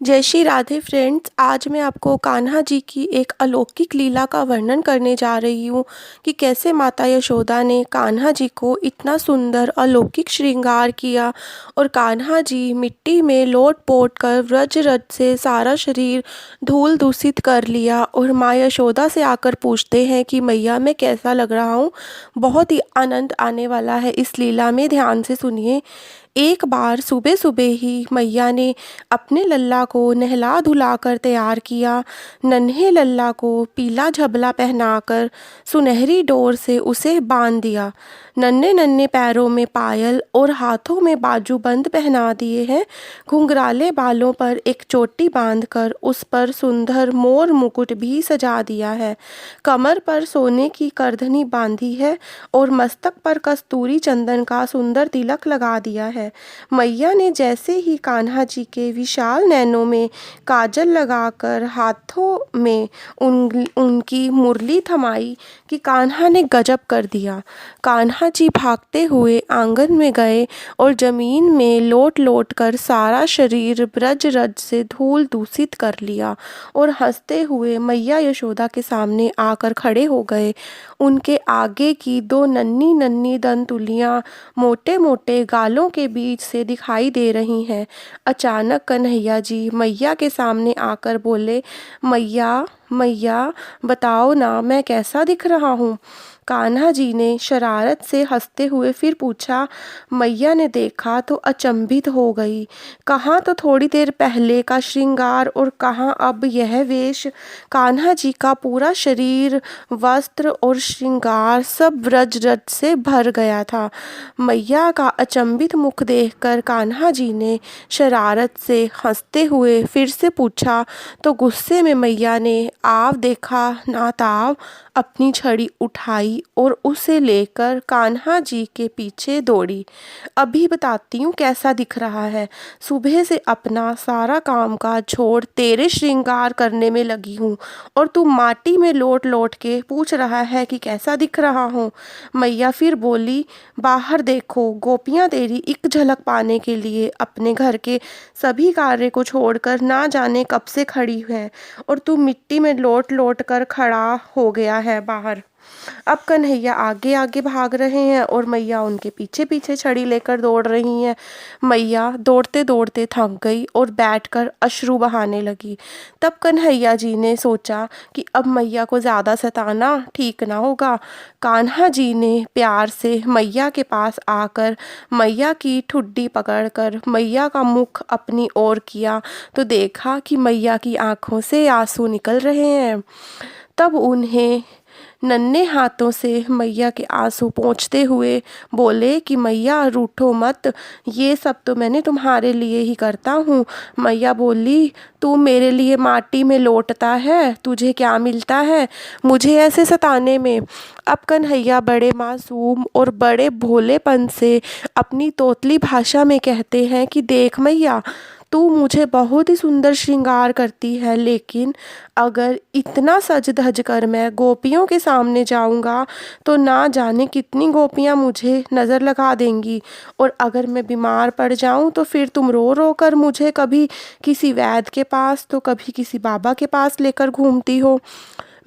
जय श्री राधे फ्रेंड्स। आज मैं आपको कान्हा जी की एक अलौकिक लीला का वर्णन करने जा रही हूँ कि कैसे माता यशोदा ने कान्हा जी को इतना सुंदर अलौकिक श्रृंगार किया और कान्हा जी मिट्टी में लोट-पोट कर व्रज रज से सारा शरीर धूल दूषित कर लिया और माँ यशोदा से आकर पूछते हैं कि मैया मैं कैसा लग रहा हूँ। बहुत ही आनंद आने वाला है इस लीला में, ध्यान से सुनिए। एक बार सुबह सुबह ही मैया ने अपने लल्ला को नहला धुला कर तैयार किया। नन्हे लल्ला को पीला झबला पहनाकर सुनहरी डोर से उसे बांध दिया। नन्हे नन्हे पैरों में पायल और हाथों में बाजूबंद पहना दिए हैं। घुंघराले बालों पर एक चोटी बांधकर उस पर सुंदर मोर मुकुट भी सजा दिया है। कमर पर सोने की करधनी बांधी है और मस्तक पर कस्तूरी चंदन का सुंदर तिलक लगा दिया है। मैया ने जैसे ही कान्हा जी के विशाल नैनों में काजल लगाकर हाथों में उनकी मुरली थमाई कि कान्हा ने गजब कर दिया। कान्हा जी भागते हुए आंगन में गए और जमीन में लोट लोट कर सारा शरीर ब्रज रज से धूल दूषित कर लिया और हंसते हुए मैया यशोदा के सामने आकर खड़े हो गए। उनके आगे की दो नन्ही नन्ही दंतुलियां मोटे मोटे गालों के बीच से दिखाई दे रही हैं। अचानक कन्हैया जी मैया के सामने आकर बोले, मैया मैया बताओ ना मैं कैसा दिख रहा हूँ। कान्हा जी ने शरारत से हंसते हुए फिर पूछा। मैया ने देखा तो अचंभित हो गई। कहाँ तो थोड़ी देर पहले का श्रृंगार और कहाँ अब यह वेश। कान्हा जी का पूरा शरीर, वस्त्र और श्रृंगार सब व्रज रज से भर गया था। मैया का अचंभित मुख देखकर कान्हा जी ने शरारत से हंसते हुए फिर से पूछा तो गुस्से में मैया ने आव देखा ना ताव अपनी छड़ी उठाई और उसे लेकर कान्हा जी के पीछे दौड़ी। अभी बताती हूँ कैसा दिख रहा है। सुबह से अपना सारा काम काज छोड़ तेरे श्रृंगार करने में लगी हूँ और तू माटी में लोट लोट के पूछ रहा है कि कैसा दिख रहा हूँ। मैया फिर बोली, बाहर देखो, गोपियाँ तेरी एक झलक पाने के लिए अपने घर के सभी कार्य को छोड़कर ना जाने कब से खड़ी है और तू मिट्टी में लोट लोट कर खड़ा हो गया है बाहर। अब कन्हैया आगे आगे भाग रहे हैं और मैया उनके पीछे पीछे छड़ी लेकर दौड़ रही हैं। मैया दौड़ते दौड़ते थक गई और बैठकर अश्रु बहाने लगी। तब कन्हैया जी ने सोचा कि अब मैया को ज़्यादा सताना ठीक ना होगा। कान्हा जी ने प्यार से मैया के पास आकर मैया की ठुड्डी पकड़कर मैया का मुख अपनी ओर किया तो देखा कि मैया की आंखों से आंसू निकल रहे हैं। तब उन्हें नन्हे हाथों से मैया के आंसू पोंछते हुए बोले कि मैया रूठो मत, ये सब तो मैंने तुम्हारे लिए ही करता हूँ। मैया बोली, तू मेरे लिए माटी में लौटता है, तुझे क्या मिलता है मुझे ऐसे सताने में। अब कन्हैया बड़े मासूम और बड़े भोलेपन से अपनी तोतली भाषा में कहते हैं कि देख मैया, तू मुझे बहुत ही सुंदर श्रृंगार करती है, लेकिन अगर इतना सज धज कर मैं गोपियों के सामने जाऊंगा तो ना जाने कितनी गोपियां मुझे नज़र लगा देंगी और अगर मैं बीमार पड़ जाऊं तो फिर तुम रो रो कर मुझे कभी किसी वैद्य के पास तो कभी किसी बाबा के पास लेकर घूमती हो।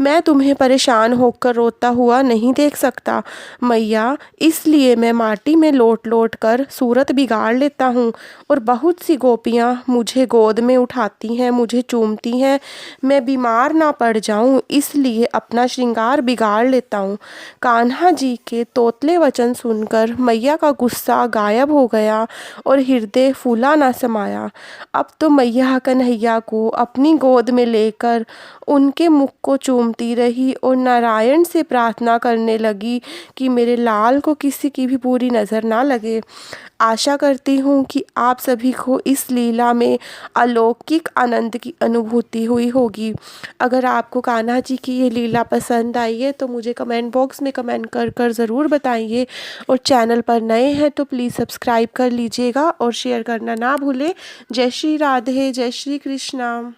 मैं तुम्हें परेशान होकर रोता हुआ नहीं देख सकता मैया, इसलिए मैं माटी में लोट लोट कर सूरत बिगाड़ लेता हूँ और बहुत सी गोपियाँ मुझे गोद में उठाती हैं, मुझे चूमती हैं। मैं बीमार ना पड़ जाऊँ इसलिए अपना श्रृंगार बिगाड़ लेता हूँ। कान्हा जी के तोतले वचन सुनकर मैया का गुस्सा गायब हो गया और हृदय फूला ना समाया। अब तो मैया कन्हैया को अपनी गोद में लेकर उनके मुख को चूमती रही और नारायण से प्रार्थना करने लगी कि मेरे लाल को किसी की भी बुरी नज़र ना लगे। आशा करती हूँ कि आप सभी को इस लीला में अलौकिक आनंद की अनुभूति हुई होगी। अगर आपको कान्हा जी की ये लीला पसंद आई है तो मुझे कमेंट बॉक्स में कमेंट कर कर ज़रूर बताइए और चैनल पर नए हैं तो प्लीज़ सब्सक्राइब कर लीजिएगा और शेयर करना ना भूलें। जय श्री राधे, जय श्री कृष्णा।